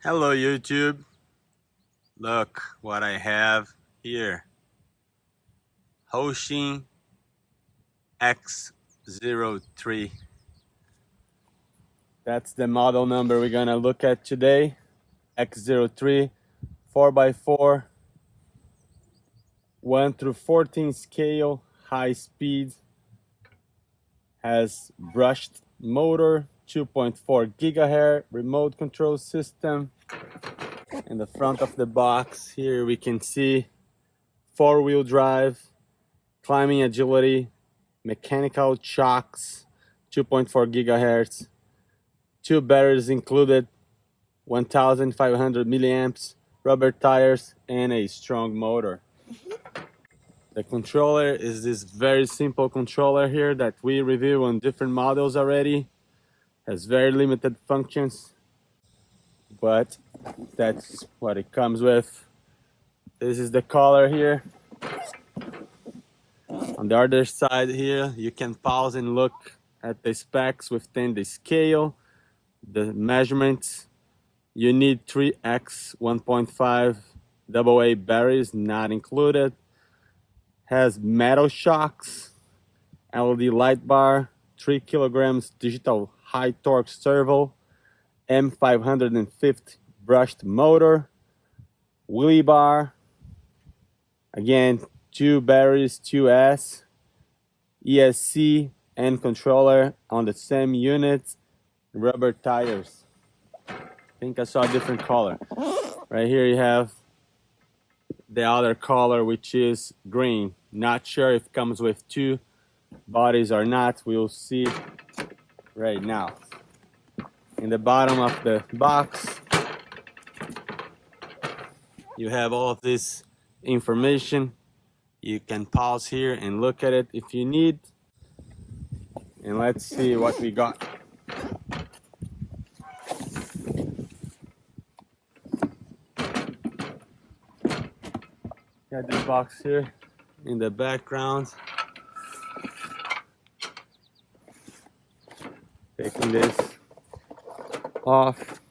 Hello YouTube, look what I have here. Hosim X03. That's the model number we're gonna look at today. X03, 4x4, 1 through 14 scale, high speed, has brushed motor, 2.4 gigahertz remote control system. In the front of the box here we can see 4-wheel drive, climbing agility, mechanical shocks, 2.4 gigahertz, 2 batteries included, 1,500 milliamps, rubber tires, and a strong motor. The controller is this very simple controller here that we review on different models already. Has very limited functions, but that's what it comes with. This is the color here. On the other side here, you can pause and look at the specs within the scale, the measurements. You need 3x 1.5 AA batteries, not included. Has metal shocks, LED light bar, 3 kilograms digital high torque servo, M550 brushed motor, wheelie bar, again 2 batteries, 2S, ESC and controller on the same unit, rubber tires. I think I saw a different color. Right here you have the other color, which is green. Not sure if it comes with 2 bodies or not. We'll see right now. In the bottom of the box, you have all of this information. You can pause here and look at it if you need. And let's see what we got. Got this box here in the background. Taking this off.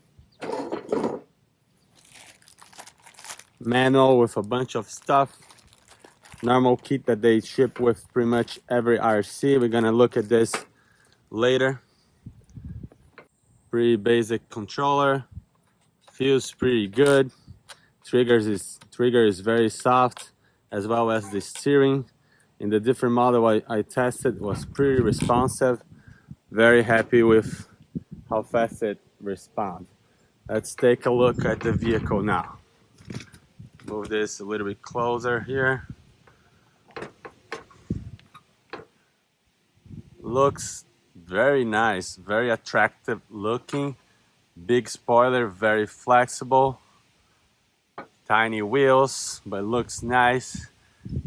Manual with a bunch of stuff. Normal kit that they ship with pretty much every RC. We're gonna look at this later. Pretty basic controller. Feels pretty good. Trigger is very soft, as well as the steering. In the different model I tested was pretty responsive. Very happy with how fast it responds. Let's take a look at the vehicle now. Move this a little bit closer here. Looks very nice, very attractive looking. Big spoiler, very flexible. Tiny wheels, but looks nice.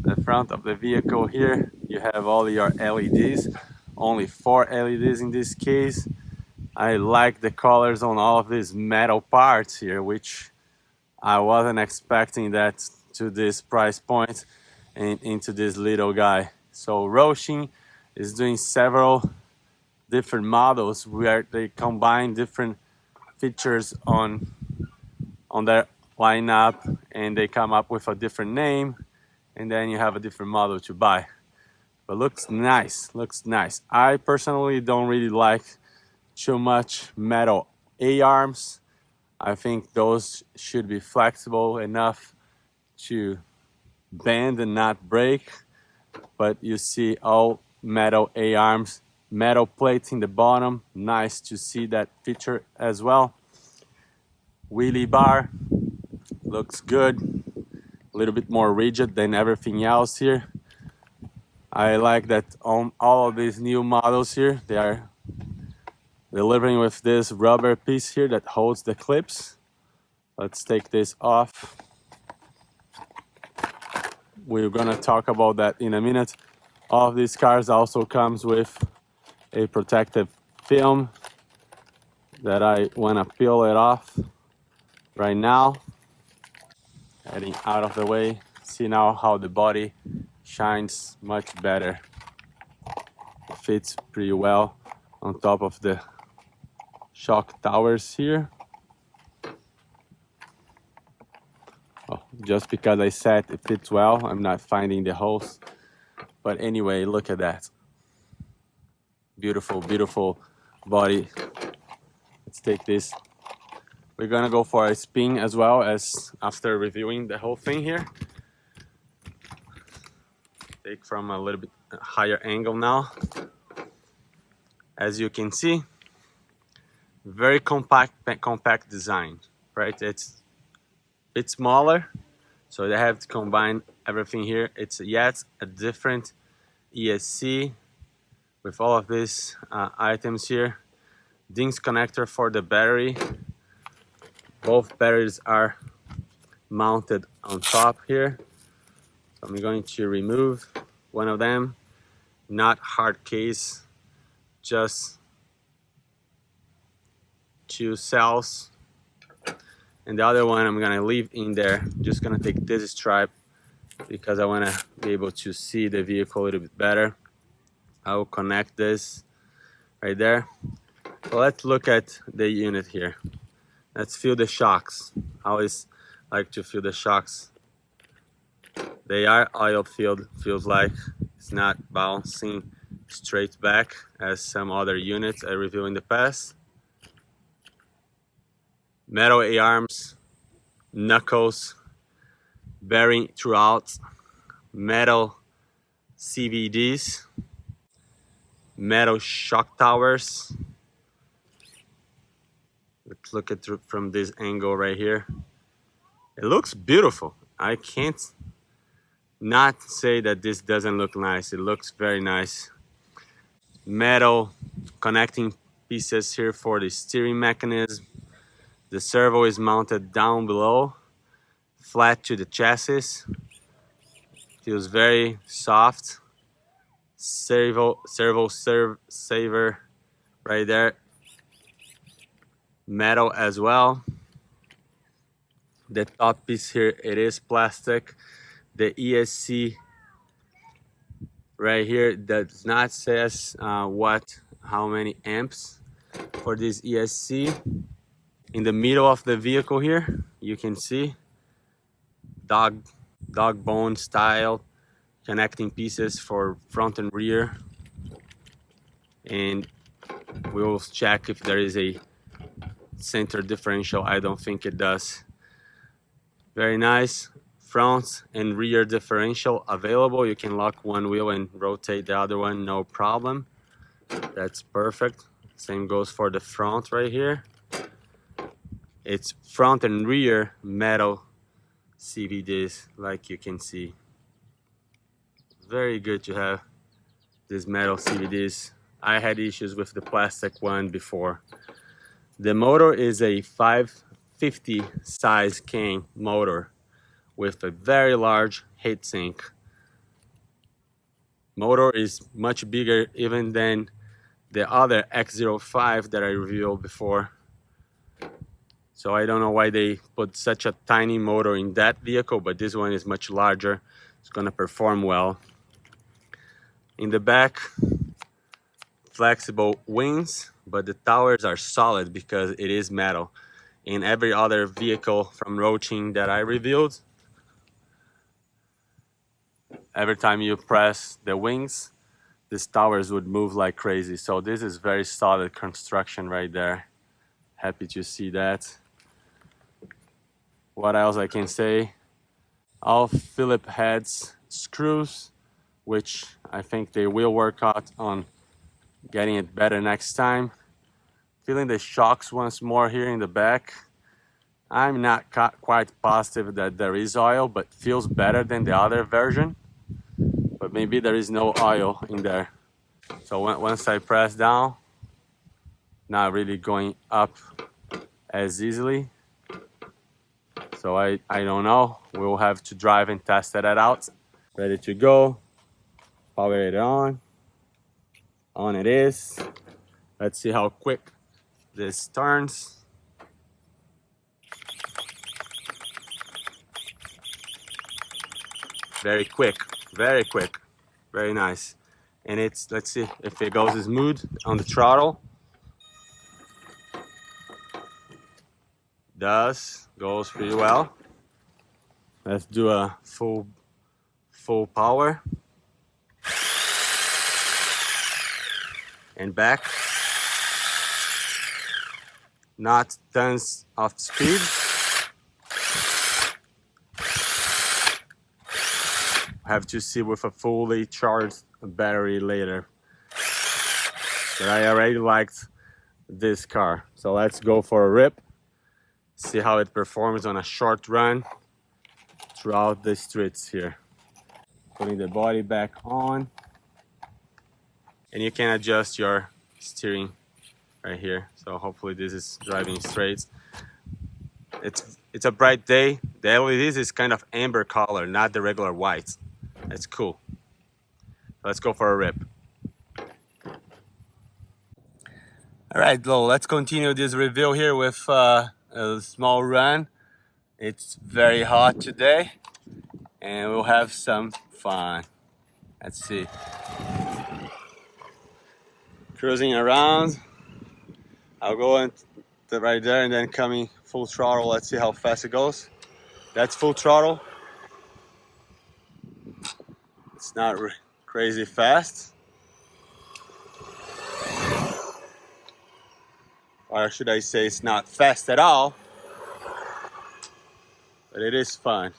The front of the vehicle here, you have all your LEDs. Only 4 LEDs in this case. I like the colors on all of these metal parts here, which I wasn't expecting that to this price point and into this little guy. So Hosim is doing several different models where they combine different features on their lineup, and they come up with a different name, and then you have a different model to buy. But looks nice, looks nice. I personally don't really like too much metal A-arms. I think those should be flexible enough to bend and not break. But you see all metal A-arms, metal plates in the bottom. Nice to see that feature as well. Wheelie bar looks good. A little bit more rigid than everything else here. I like that on all of these new models here, they are delivering with this rubber piece here that holds the clips. Let's take this off. We're gonna talk about that in a minute. All of these cars also comes with a protective film that I wanna peel it off right now. Heading out of the way. See now how the body shines much better. It fits pretty well on top of the shock towers here. just because I said it fits well. I'm not finding the holes. But anyway, look at that. Beautiful, beautiful body. Let's take this. We're gonna go for a spin as well as after reviewing the whole thing here. Take from a little bit higher angle now. As you can see, very compact design, right? It's smaller, so they have to combine everything here. It's yet a different ESC with all of these items here. DINGS connector for the battery. Both batteries are mounted on top here. So I'm going to remove one of them. Not hard case, just 2 cells. And the other one I'm gonna leave in there. Just gonna take this stripe because I wanna be able to see the vehicle a little bit better. I will connect this right there. So let's look at the unit here. Let's feel the shocks. I always like to feel the shocks. They are oil filled, feels like. It's not bouncing straight back as some other units I reviewed in the past. Metal A-arms, knuckles, bearing throughout, metal CVDs, metal shock towers. Let's look at it from this angle right here. It looks beautiful. I can't not say that this doesn't look nice. It looks very nice. Metal connecting pieces here for the steering mechanism. The servo is mounted down below, flat to the chassis. Feels very soft. Servo saver right there. Metal as well. The top piece here, it is plastic. The ESC right here does not says how many amps for this ESC. In the middle of the vehicle here, you can see dog bone style connecting pieces for front and rear. And we will check if there is a center differential. I don't think it does. Very nice. Front and rear differential available. You can lock one wheel and rotate the other one, no problem. That's perfect. Same goes for the front right here. It's front and rear metal CVDs, like you can see. Very good to have these metal CVDs. I had issues with the plastic one before. The motor is a 550 size cane motor with a very large heatsink. Motor is much bigger even than the other X03 that I reviewed before. So I don't know why they put such a tiny motor in that vehicle, but this one is much larger. It's gonna perform well. In the back, flexible wings, but the towers are solid because it is metal. In every other vehicle from Roaching that I reviewed, every time you press the wings, these towers would move like crazy. So this is very solid construction right there. Happy to see that. What else I can say? All Phillips heads screws, which I think they will work out on getting it better next time. Feeling the shocks once more here in the back. I'm not quite positive that there is oil, but feels better than the other version. But maybe there is no oil in there. So once I press down, not really going up as easily. So I don't know. We'll have to drive and test that out. Ready to go. Power it on. On it is. Let's see how quick this turns. Very quick, very quick, very nice. And it's, let's see if it goes smooth on the throttle. Goes pretty well. Let's do a full power and back. Not tons of speed. Have to see with a fully charged battery later. But I already liked this car. So let's go for a rip. See how it performs on a short run throughout the streets here. Putting the body back on. And you can adjust your steering right here. So hopefully this is driving straight. It's a bright day. The LEDs is kind of amber color, not the regular white. That's cool. Let's go for a rip. All right, well, let's continue this review here with a small run. It's very hot today and we'll have some fun. Let's see. Cruising around. I'll go in right there and then coming full throttle. Let's see how fast it goes. That's full throttle. It's not crazy fast. Or should I say it's not fast at all, but it is fun.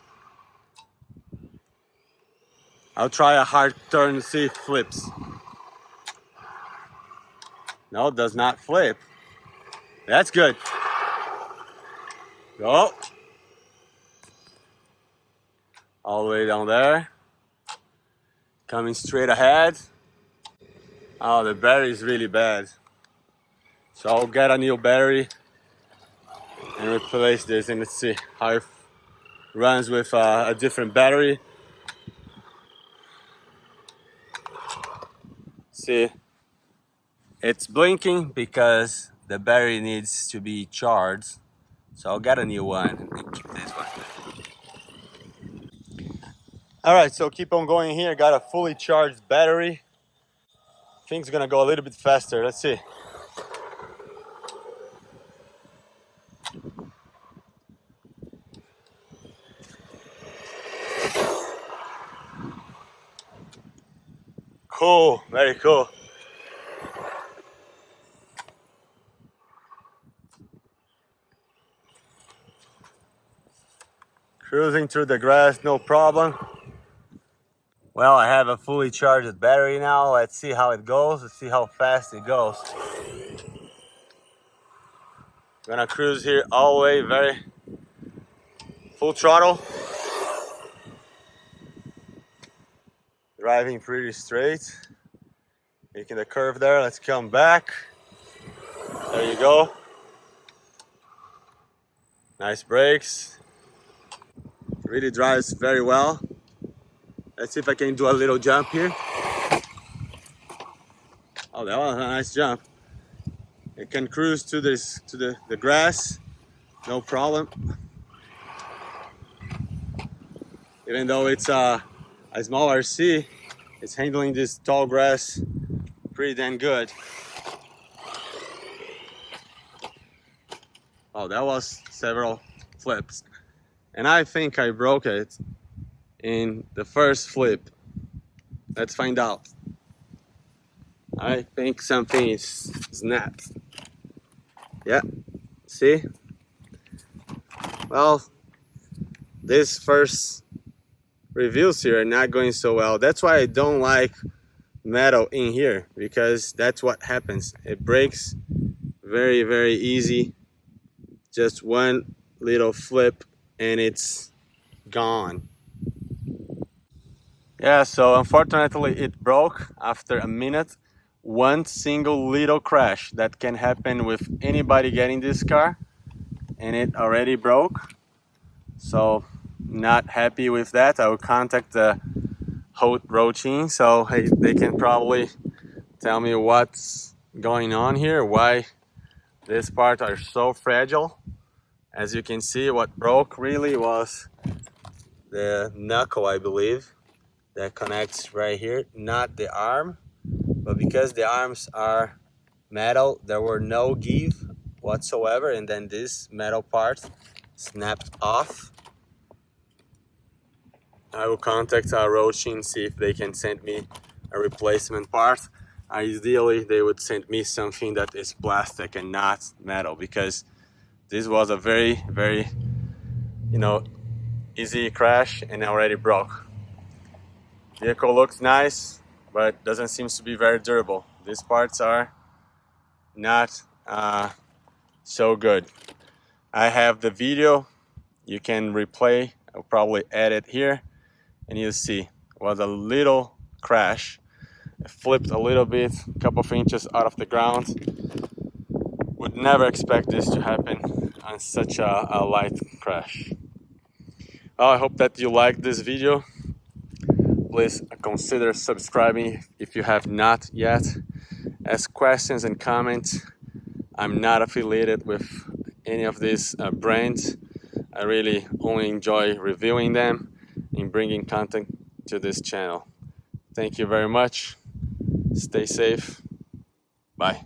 I'll try a hard turn to see if it flips. No, it does not flip. That's good. Go. All the way down there. Coming straight ahead. Oh, the battery is really bad. So I'll get a new battery and replace this, and let's see how it runs with a different battery. See, it's blinking because the battery needs to be charged. So I'll get a new one and keep this one. All right, so keep on going here. Got a fully charged battery. I think it's gonna go a little bit faster. Let's see. Cool, very cool. Cruising through the grass, no problem. Well, I have a fully charged battery now. Let's see how it goes. Let's see how fast it goes. Gonna cruise here all the way, very full throttle. Driving pretty straight. Making the curve there. Let's come back. There you go. Nice brakes. Really drives very well. Let's see if I can do a little jump here. Oh, that was a nice jump. It can cruise to the grass, no problem. Even though it's a small RC, it's handling this tall grass pretty damn good. Oh, that was several flips. And I think I broke it in the first flip. Let's find out. I think something is snapped. Yeah, see? Well, this first reviews here are not going so well. That's why I don't like metal in here, because that's what happens. It breaks very, very easy. Just one little flip and it's gone. Yeah, so unfortunately it broke after a minute. One single little crash that can happen with anybody getting this car, and it already broke. So not happy with that. I will contact the hot road team, so hey, they can probably tell me what's going on here, why this part are so fragile. As you can see, what broke really was the knuckle, I believe, that connects right here, not the arm. But because the arms are metal, there were no give whatsoever, and then this metal part snapped off. I will contact Roshin, see if they can send me a replacement part. Ideally, they would send me something that is plastic and not metal, because this was a very, very, easy crash and already broke. Vehicle looks nice, but doesn't seem to be very durable. These parts are not so good. I have the video. You can replay. I'll probably add it here, and you'll see it was a little crash. It flipped a little bit, a couple of inches out of the ground. Would never expect this to happen on such a light crash. Well, I hope that you liked this video. Please consider subscribing if you have not yet. Ask questions and comments. I'm not affiliated with any of these brands. I really only enjoy reviewing them and bringing content to this channel. Thank you very much. Stay safe. Bye.